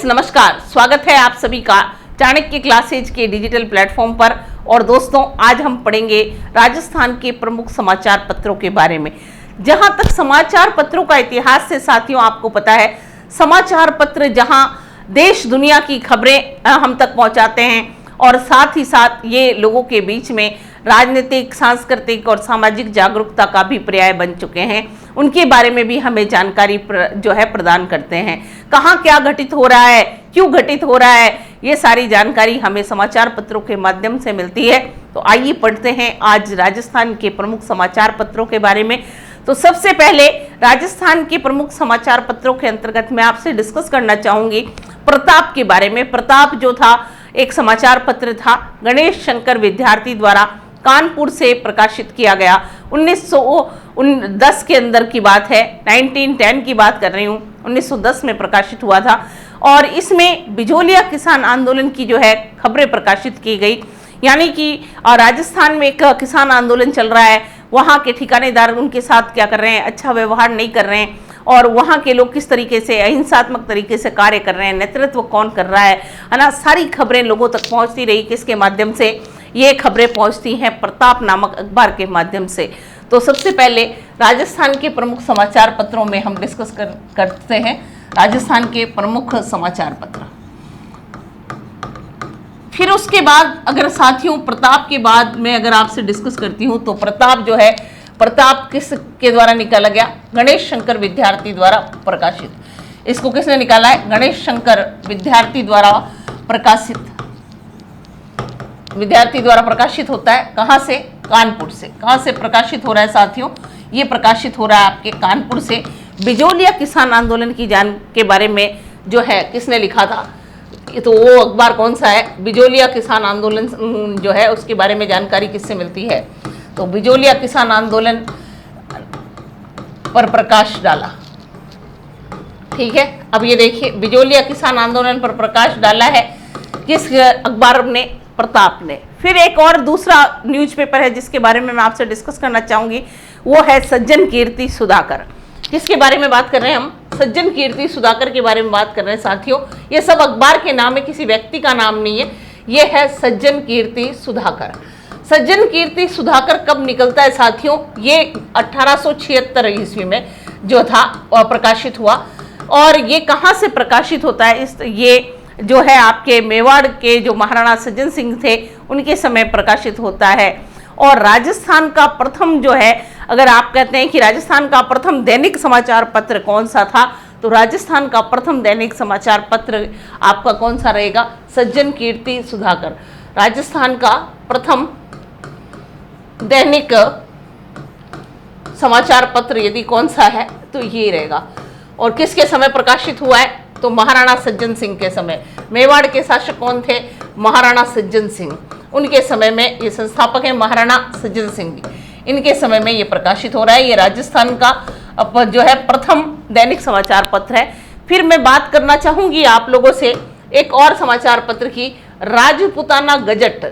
Friends नमस्कार, स्वागत है आप सभी का चाणक्य क्लासेज के डिजिटल प्लेटफॉर्म पर। और दोस्तों, आज हम पढ़ेंगे राजस्थान के प्रमुख समाचार पत्रों के बारे में। जहां तक समाचार पत्रों का इतिहास से साथियों आपको पता है, समाचार पत्र जहां देश दुनिया की खबरें हम तक पहुंचाते हैं और साथ ही साथ ये लोगों के बीच में राजनीतिक, सांस्कृतिक और सामाजिक जागरूकता का भी पर्याय बन चुके हैं। उनके बारे में भी हमें जानकारी जो है प्रदान करते हैं। कहाँ क्या घटित हो रहा है, क्यों घटित हो रहा है, ये सारी जानकारी हमें समाचार पत्रों के माध्यम से मिलती है। तो आइए पढ़ते हैं आज राजस्थान के प्रमुख समाचार पत्रों के बारे में। तो सबसे पहले राजस्थान के प्रमुख समाचार पत्रों के अंतर्गत मैं आपसे डिस्कस करना चाहूंगी प्रताप के बारे में। प्रताप जो था एक समाचार पत्र था, गणेश शंकर विद्यार्थी द्वारा कानपुर से प्रकाशित किया गया। 1910 के अंदर की बात है, 1910 की बात कर रही हूँ, 1910 में प्रकाशित हुआ था। और इसमें बिजोलिया किसान आंदोलन की जो है खबरें प्रकाशित की गई। यानी कि राजस्थान में एक किसान आंदोलन चल रहा है, वहाँ के ठिकानेदार उनके साथ क्या कर रहे हैं, अच्छा व्यवहार नहीं कर रहे हैं, और वहाँ के लोग किस तरीके से अहिंसात्मक तरीके से कार्य कर रहे हैं, नेतृत्व कौन कर रहा है ना। सारी खबरें लोगों तक पहुँचती रही। किसके माध्यम से ये खबरें पहुँचती हैं? प्रताप नामक अखबार के माध्यम से। तो सबसे पहले राजस्थान के प्रमुख समाचार पत्रों में हम डिस्कस करते हैं राजस्थान के प्रमुख समाचार पत्र। फिर उसके बाद अगर साथियों प्रताप के बाद में अगर आपसे डिस्कस करती हूँ तो प्रताप जो है, प्रताप किसके द्वारा निकाला गया? गणेश शंकर विद्यार्थी द्वारा प्रकाशित। इसको किसने निकाला है? गणेश शंकर विद्यार्थी द्वारा प्रकाशित। विद्यार्थी द्वारा प्रकाशित होता है कहाँ से? कानपुर से। कहाँ से प्रकाशित हो रहा है साथियों? ये प्रकाशित हो रहा है आपके कानपुर से। बिजोलिया किसान आंदोलन की के बारे में जो है किसने लिखा था? तो वो अखबार कौन सा है? बिजोलिया किसान आंदोलन जो है उसके बारे में जानकारी किससे मिलती है? तो बिजोलिया किसान आंदोलन पर प्रकाश डाला। ठीक है, अब ये देखिए, बिजोलिया किसान आंदोलन पर प्रकाश डाला है किस अखबार ने? प्रताप ने। फिर एक और दूसरा न्यूज़पेपर है जिसके बारे में मैं आपसे डिस्कस करना चाहूंगी, वो है सज्जन कीर्ति सुधाकर। किसके बारे में बात कर रहे हैं हम? सज्जन कीर्ति सुधाकर के बारे में बात कर रहे हैं साथियों। ये सब अखबार के नाम है, किसी व्यक्ति का नाम नहीं है। ये है सज्जन कीर्ति सुधाकर। सज्जन कीर्ति सुधाकर कब निकलता है साथियों? ये 1876 ईस्वी में जो था प्रकाशित हुआ। और ये कहाँ से प्रकाशित होता है? ये जो है आपके मेवाड़ के जो महाराणा सज्जन सिंह थे उनके समय प्रकाशित होता है। और राजस्थान का प्रथम जो है, अगर आप कहते हैं कि राजस्थान का प्रथम दैनिक समाचार पत्र कौन सा था, तो राजस्थान का प्रथम दैनिक समाचार पत्र आपका कौन सा रहेगा? सज्जन कीर्ति सुधाकर। राजस्थान का प्रथम दैनिक समाचार पत्र यदि कौन सा है तो ये रहेगा। और किसके समय प्रकाशित हुआ है? तो महाराणा सज्जन सिंह के समय। मेवाड़ के शासक कौन थे? महाराणा सज्जन सिंह। उनके समय में ये संस्थापक है महाराणा सज्जन सिंह। इनके समय में ये प्रकाशित हो रहा है। ये राजस्थान का जो है प्रथम दैनिक समाचार पत्र है। फिर मैं बात करना चाहूंगी आप लोगों से एक और समाचार पत्र की, राजपुताना गजट।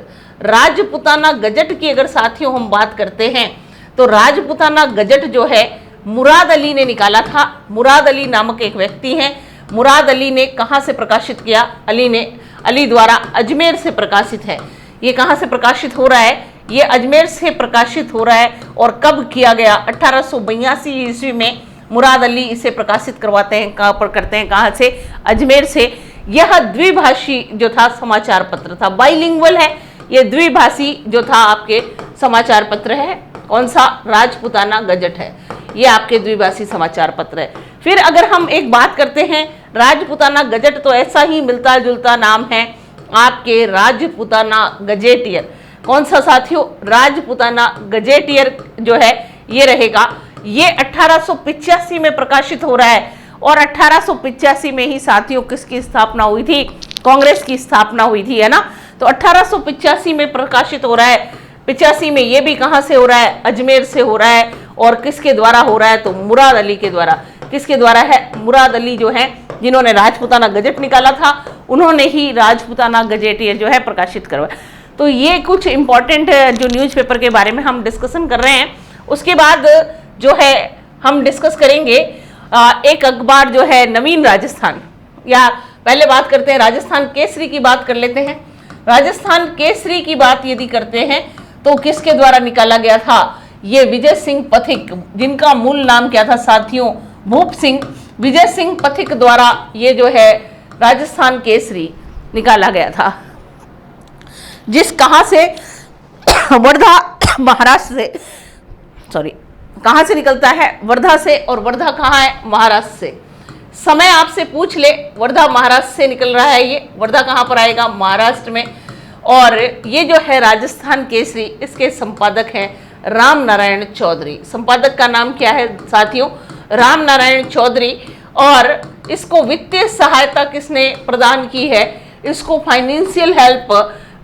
राजपुताना गजट की अगर साथियों हम बात करते हैं तो राजपुताना गजट जो है मुराद अली ने निकाला था। मुराद अली नामक एक व्यक्ति हैं। मुराद अली ने कहाँ से प्रकाशित किया? अली द्वारा अजमेर से प्रकाशित है। ये कहाँ से प्रकाशित हो रहा है? ये अजमेर से प्रकाशित हो रहा है। और कब किया गया? 1882 ईस्वी में मुराद अली इसे प्रकाशित करवाते हैं। कहाँ पर करते हैं? कहाँ से? अजमेर से। यह द्विभाषी जो था समाचार पत्र था, बाइलिंगुअल है। ये द्विभाषी जो था आपके समाचार पत्र है। कौन सा? राजपुताना गजट है। ये आपके द्विभाषी समाचार पत्र है। फिर अगर हम एक बात करते हैं राजपुताना गजट, तो ऐसा ही मिलता जुलता नाम है आपके राजपुताना गजेटियर। कौन सा साथियों? राजपुताना गजेटियर जो है ये रहेगा। ये 1885 में प्रकाशित हो रहा है। और 1885 में ही साथियों किसकी स्थापना हुई थी? कांग्रेस की स्थापना हुई थी, है ना। तो 1885 में प्रकाशित हो रहा है। 85 में ये भी कहाँ से हो रहा है? अजमेर से हो रहा है। और किसके द्वारा हो रहा है? तो मुराद अली के द्वारा। किसके द्वारा है? मुराद अली जो है जिन्होंने राजपुताना गजट निकाला था, उन्होंने ही राजपुताना गजेटियर जो है प्रकाशित करवाया। तो ये कुछ इंपॉर्टेंट जो न्यूज़पेपर के बारे में हम डिस्कशन कर रहे हैं। उसके बाद जो है हम डिस्कस करेंगे एक अखबार जो है नवीन राजस्थान, या पहले बात करते हैं राजस्थान केसरी की बात कर लेते हैं। राजस्थान केसरी की बात यदि करते हैं तो किसके द्वारा निकाला गया था? ये विजय सिंह पथिक, जिनका मूल नाम क्या था साथियों? भूप सिंह। विजय सिंह पथिक द्वारा ये जो है राजस्थान केसरी निकाला गया था, जिस कहां से? वर्धा महाराष्ट्र से, सॉरी, कहां से निकलता है? वर्धा से। और वर्धा कहां है? महाराष्ट्र से। समय आपसे पूछ ले, वर्धा महाराष्ट्र से निकल रहा है, ये वर्धा कहां पर आएगा? महाराष्ट्र में। और ये जो है राजस्थान केसरी, इसके संपादक हैं राम नारायण चौधरी। संपादक का नाम क्या है साथियों? राम नारायण चौधरी। और इसको वित्तीय सहायता किसने प्रदान की है? इसको फाइनेंशियल हेल्प,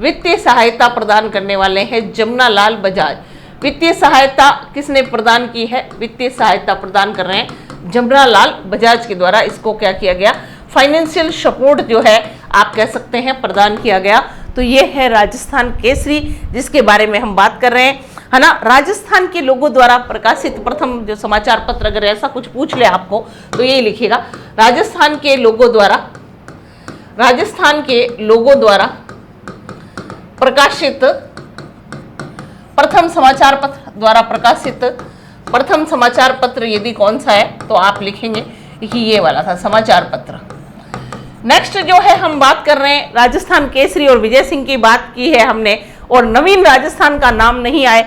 वित्तीय सहायता प्रदान करने वाले हैं जमुना लाल बजाज। वित्तीय सहायता किसने प्रदान की है? वित्तीय सहायता प्रदान कर रहे हैं जमुना लाल बजाज के द्वारा। इसको क्या किया गया? फाइनेंशियल सपोर्ट जो है आप कह सकते हैं प्रदान किया गया। तो ये है राजस्थान केसरी, जिसके बारे में हम बात कर रहे हैं, है ना। राजस्थान के लोगों द्वारा प्रकाशित प्रथम जो समाचार पत्र, अगर ऐसा कुछ पूछ ले आपको तो यही लिखिएगा, राजस्थान के लोगों द्वारा, राजस्थान के लोगों द्वारा प्रकाशित प्रथम समाचार पत्र, द्वारा प्रकाशित प्रथम समाचार पत्र यदि कौन सा है तो आप लिखेंगे कि ये वाला था समाचार पत्र। नेक्स्ट जो है हम बात कर रहे हैं राजस्थान केसरी और विजय सिंह की बात की है हमने, और नवीन राजस्थान का नाम नहीं आए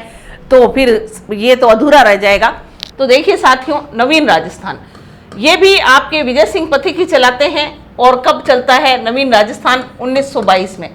तो फिर ये तो अधूरा रह जाएगा। तो देखिए साथियों, नवीन राजस्थान ये भी आपके विजय सिंह पथिक ही चलाते हैं। और कब चलता है नवीन राजस्थान? 1922 में,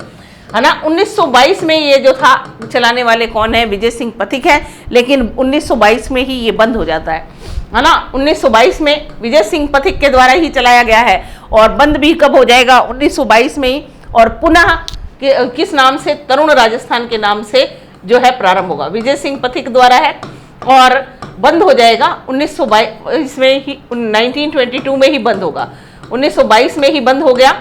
है ना। 1922 में ये जो था चलाने वाले कौन है? विजय सिंह पथिक है। लेकिन 1922 में ही ये बंद हो जाता है ना। 1922 में विजय सिंह पथिक के द्वारा ही चलाया गया है, और बंद भी कब हो जाएगा? 1922 में ही। और पुनः किस नाम से? तरुण राजस्थान के नाम से जो है प्रारंभ होगा, विजय सिंह पथिक द्वारा है, और बंद हो जाएगा 1922 में ही, 1922 में ही बंद होगा। 1922 में ही बंद हो गया।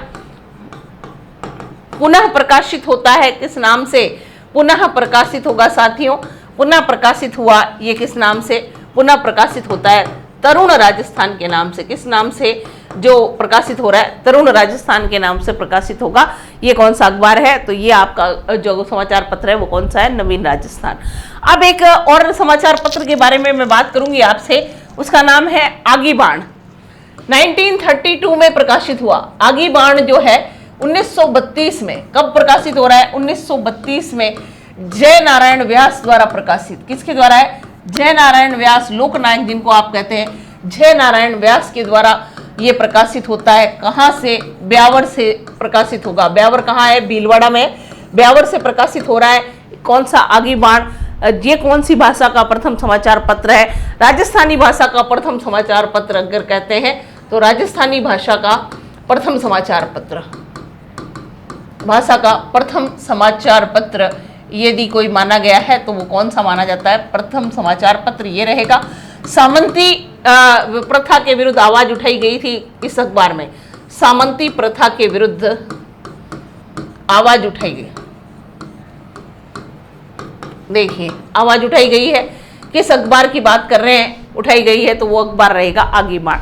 पुनः प्रकाशित होता है किस नाम से? पुनः प्रकाशित होगा साथियों, पुनः प्रकाशित हुआ ये किस नाम से? पुनः प्रकाशित होता है तरुण राजस्थान के नाम से। किस नाम से जो प्रकाशित हो रहा है? तरुण राजस्थान के नाम से प्रकाशित होगा। ये कौन सा अखबार है? तो ये आपका जो समाचार पत्र है वो कौन सा है? नवीन राजस्थान। अब एक और समाचार पत्र के बारे में मैं बात करूंगी आपसे, उसका नाम है आगी बाण। 1932 में प्रकाशित हुआ। आगी बाण जो है 1932 में कब प्रकाशित हो रहा है? 1932 में जय नारायण व्यास द्वारा प्रकाशित। किसके द्वारा है? जय नारायण व्यास, लोकनायक जिनको आप कहते हैं, जय नारायण व्यास के द्वारा ये प्रकाशित होता है। कहाँ से? ब्यावर से प्रकाशित होगा। ब्यावर कहाँ है? भीलवाड़ा में। ब्यावर से प्रकाशित हो रहा है कौन सा? आगी बाण। ये कौन सी भाषा का प्रथम समाचार पत्र है? राजस्थानी भाषा का प्रथम समाचार पत्र अगर कहते हैं तो राजस्थानी भाषा का प्रथम समाचार पत्र, भाषा का प्रथम समाचार पत्र यदि कोई माना गया है तो वो कौन सा माना जाता है? प्रथम समाचार पत्र ये रहेगा। सामंती प्रथा के विरुद्ध आवाज उठाई गई थी इस अखबार में। सामंती प्रथा के विरुद्ध आवाज उठाई गई। देखिए आवाज उठाई गई है, किस अखबार की बात कर रहे हैं? उठाई गई है तो वो अखबार रहेगा आगी बाण।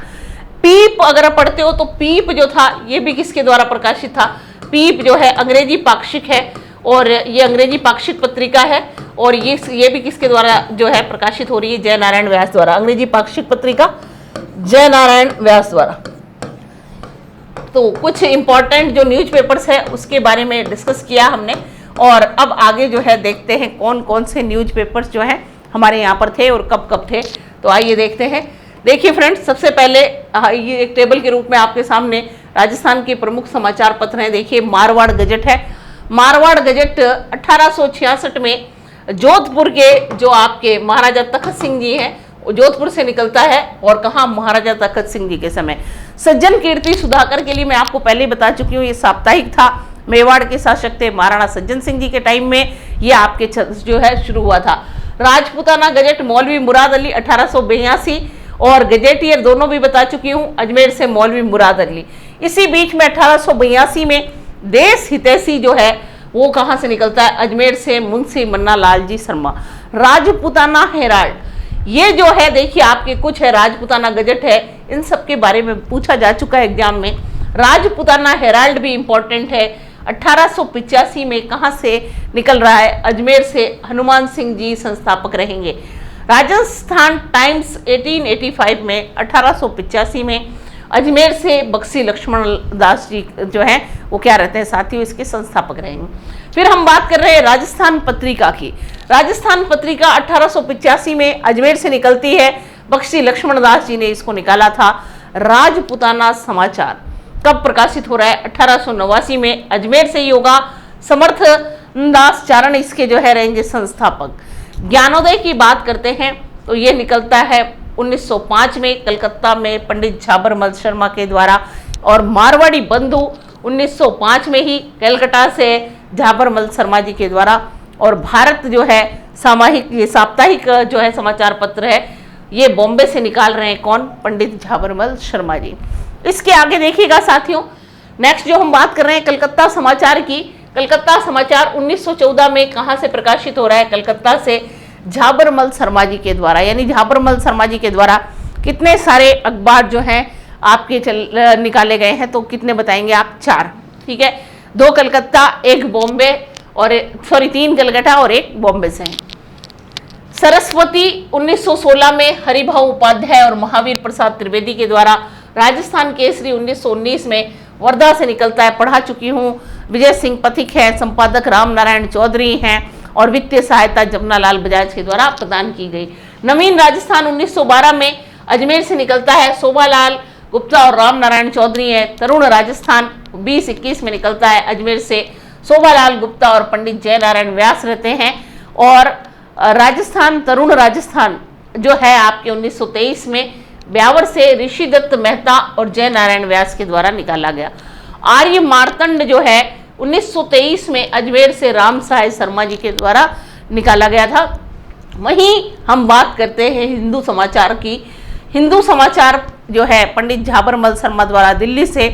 पीप अगर आप पढ़ते हो तो पीप जो था ये भी किसके द्वारा प्रकाशित था? पीप जो है अंग्रेजी पाक्षिक है, और ये अंग्रेजी पाक्षिक पत्रिका है, और ये भी किसके द्वारा जो है प्रकाशित हो रही है? जय नारायण व्यास द्वारा। अंग्रेजी पाक्षिक पत्रिका जय नारायण व्यास द्वारा। तो कुछ इंपॉर्टेंट जो न्यूज़पेपर्स है उसके बारे में डिस्कस किया हमने, और अब आगे जो है देखते हैं कौन कौन से न्यूज़पेपर्स जो हैं हमारे यहाँ पर थे और कब कब थे। तो आइए देखते हैं। देखिए फ्रेंड्स, सबसे पहले ये एक टेबल के रूप में आपके सामने राजस्थान के प्रमुख समाचार पत्र हैं। देखिए मारवाड़ गजट है। मारवाड़ गजट 1866 में जोधपुर के जो आपके महाराजा तखत सिंह जी हैं वो जोधपुर से निकलता है, और कहाँ? महाराजा तखत सिंह जी के समय। सज्जन कीर्ति सुधाकर के लिए मैं आपको पहले बता चुकी हूँ, ये साप्ताहिक था। मेवाड़ के शासक थे महाराणा सज्जन सिंह जी के टाइम में ये आपके जो है शुरू हुआ था। राजपूताना गजट मौलवी मुराद अली 1882, और गजेटियर दोनों भी बता चुकी हूँ, अजमेर से मौलवी मुराद अली। इसी बीच में 1882 में देश हितैषी जो है वो कहाँ से निकलता है? अजमेर से मुंशी मन्ना लाल जी शर्मा। राजपूताना हेराल्ड ये जो है देखिए आपके कुछ है, राजपूताना गजट है, इन सब के बारे में पूछा जा चुका है एग्जाम में। राजपुताना हेराल्ड भी इंपॉर्टेंट है। 1885 में कहां से निकल रहा है? अजमेर से हनुमान सिंह जी संस्थापक रहेंगे। राजस्थान टाइम्स 1885 में 1885 में अजमेर से बख्शी लक्ष्मण दास जी जो है वो क्या रहते हैं साथियों, इसके संस्थापक रहेंगे। फिर हम बात कर रहे हैं राजस्थान पत्रिका की। राजस्थान पत्रिका 1885 में अजमेर से निकलती है, बख्शी लक्ष्मण दास जी ने इसको निकाला था। राजपुताना समाचार कब प्रकाशित हो रहा है? 1889 में अजमेर से ही होगा। समर्थ दास चारण इसके जो है रहेंगे संस्थापक। ज्ञानोदय की बात करते हैं तो ये निकलता है 1905 में कलकत्ता में पंडित झाबरमल शर्मा के द्वारा, और मारवाड़ी बंधु 1905 में ही कलकत्ता से झाबरमल शर्मा जी के द्वारा। और भारत जो है सामाहिक ये साप्ताहिक जो है समाचार पत्र है, ये बॉम्बे से निकाल रहे हैं कौन? पंडित झाबरमल शर्मा जी। इसके आगे देखिएगा साथियों, नेक्स्ट जो हम बात कर रहे हैं कलकत्ता समाचार की। कलकत्ता समाचार 1914 में कहां से प्रकाशित हो रहा है? कलकत्ता से झाबरमल शर्मा जी के द्वारा। यानी झाबरमल शर्मा जी के द्वारा कितने सारे अखबार जो हैं आपके निकाले गए हैं, तो कितने बताएंगे आप? 4, ठीक है। 2 कलकत्ता, 1 बॉम्बे, और 3 कलकत्ता और 1 बॉम्बे से हैं। सरस्वती 1916 में हरिभाऊ उपाध्याय और महावीर प्रसाद त्रिवेदी के द्वारा। राजस्थान केसरी 1919 में वर्धा से निकलता है, पढ़ा चुकी हूँ। विजय सिंह पथिक है, संपादक राम नारायण चौधरी हैं, और वित्तीय सहायता जमनालाल बजाज के द्वारा प्रदान की गई। नवीन राजस्थान 1912 में अजमेर से निकलता है, शोभालाल गुप्ता और राम नारायण चौधरी है। तरुण राजस्थान 2021 में निकलता है, अजमेर से शोभालाल गुप्ता और पंडित जय नारायण व्यास रहते हैं। और राजस्थान तरुण राजस्थान जो है आपके 1923 में ब्यावर से ऋषिदत्त मेहता और जय नारायण व्यास के द्वारा निकाला गया। आर्य मार्तंड जो है 1923 में अजमेर से राम सहाय शर्मा जी के द्वारा निकाला गया था। वहीं हम बात करते हैं हिंदू समाचार की। हिंदू समाचार जो है पंडित झाबरमल शर्मा द्वारा दिल्ली से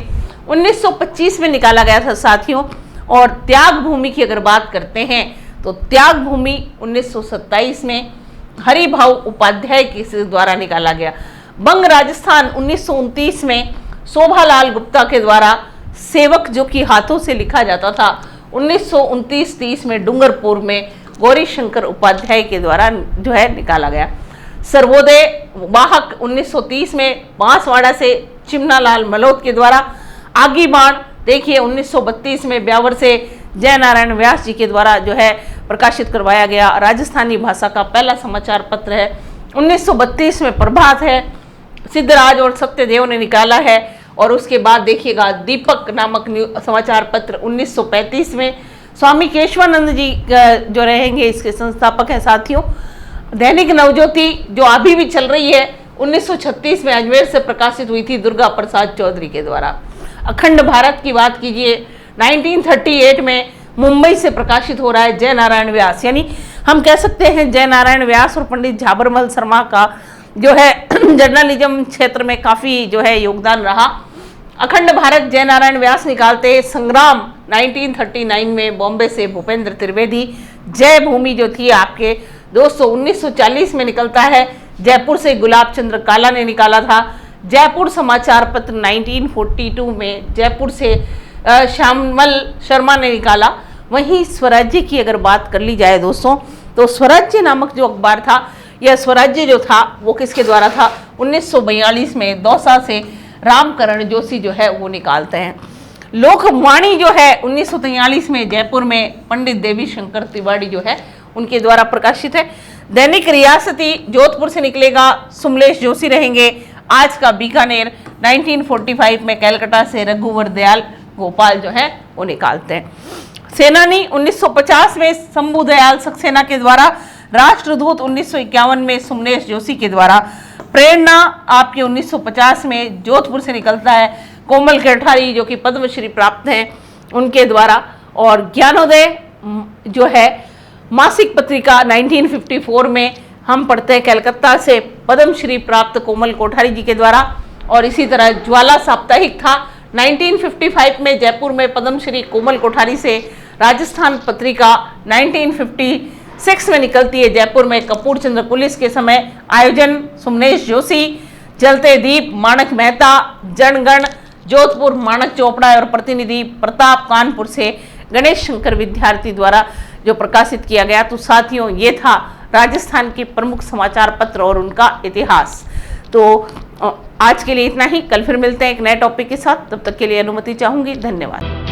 1925 में निकाला गया था साथियों। और त्याग भूमि की अगर बात करते हैं तो त्याग भूमि 1927 में हरिभाऊ उपाध्याय के द्वारा निकाला गया। बंग राजस्थान 1929 में शोभालाल गुप्ता के द्वारा सेवक जो कि हाथों से लिखा जाता था 1929-30 में डूंगरपुर में गौरी शंकर उपाध्याय के द्वारा जो है निकाला गया। सर्वोदय वाहक 1930 में बांसवाड़ा से चिमनालाल मल्होत्रा के द्वारा। आगी बाण देखिए 1932 में ब्यावर से जय नारायण व्यास जी के द्वारा जो है प्रकाशित करवाया गया। राजस्थानी भाषा का पहला समाचार पत्र है। 1932 में प्रभात है, सिद्धराज और सत्यदेव ने निकाला है। और उसके बाद देखिएगा दीपक नामक समाचार पत्र 1935 में स्वामी केशवानंद जी जो रहेंगे इसके संस्थापक हैं साथियों। दैनिक नवज्योति जो अभी भी चल रही है 1936 में अजमेर से प्रकाशित हुई थी दुर्गा प्रसाद चौधरी के द्वारा। अखंड भारत की बात कीजिए 1938 में मुंबई से प्रकाशित हो रहा है जय नारायण व्यास। यानी हम कह सकते हैं जय नारायण व्यास और पंडित झाबरमल शर्मा का जो है जर्नलिज्म क्षेत्र में काफ़ी जो है योगदान रहा। अखंड भारत जय नारायण व्यास निकालते हैं। संग्राम 1939 में बॉम्बे से भूपेंद्र त्रिवेदी। जय भूमि जो थी आपके दोस्तों 1940 में निकलता है, जयपुर से गुलाब चंद्र काला ने निकाला था। जयपुर समाचार पत्र 1942 में जयपुर से श्यामल शर्मा ने निकाला। वहीं स्वराज्य की अगर बात कर ली जाए दोस्तों तो स्वराज्य नामक जो अखबार था, यह स्वराज्य जो था वो किसके द्वारा था? 1942 में दौसा से रामकरण जोशी जो है वो निकालते हैं। लोकवाणी जो है 1943 में जयपुर में पंडित देवी शंकर तिवारी जो है उनके द्वारा प्रकाशित है। दैनिक रियासती जोधपुर से निकलेगा, सुमलेश जोशी रहेंगे। आज का बीकानेर 1945 में कलकत्ता से रघुवर दयाल गोपाल जो है वो निकालते हैं। सेनानी 1950 में शंभू दयाल सक्सेना के द्वारा। राष्ट्रदूत 1951 में सुमलेश जोशी के द्वारा। प्रेरणा आपके 1950 में जोधपुर से निकलता है, कोमल कोठारी जो कि पद्मश्री प्राप्त हैं उनके द्वारा। और ज्ञानोदय जो है मासिक पत्रिका 1954 में हम पढ़ते हैं कलकत्ता से पद्मश्री प्राप्त कोमल कोठारी जी के द्वारा। और इसी तरह ज्वाला साप्ताहिक था 1955 में जयपुर में पद्मश्री कोमल कोठारी से। राजस्थान पत्रिका 1956 में निकलती है जयपुर में कपूर चंद्र पुलिस के समय। आयोजन सुमलेश जोशी। जलते दीप माणक मेहता। जनगण जोधपुर मानक चोपड़ा और प्रतिनिधि प्रताप कानपुर से गणेश शंकर विद्यार्थी द्वारा जो प्रकाशित किया गया। तो साथियों, ये था राजस्थान के प्रमुख समाचार पत्र और उनका इतिहास। तो आज के लिए इतना ही, कल फिर मिलते हैं एक नए टॉपिक के साथ। तब तक के लिए अनुमति चाहूंगी। धन्यवाद।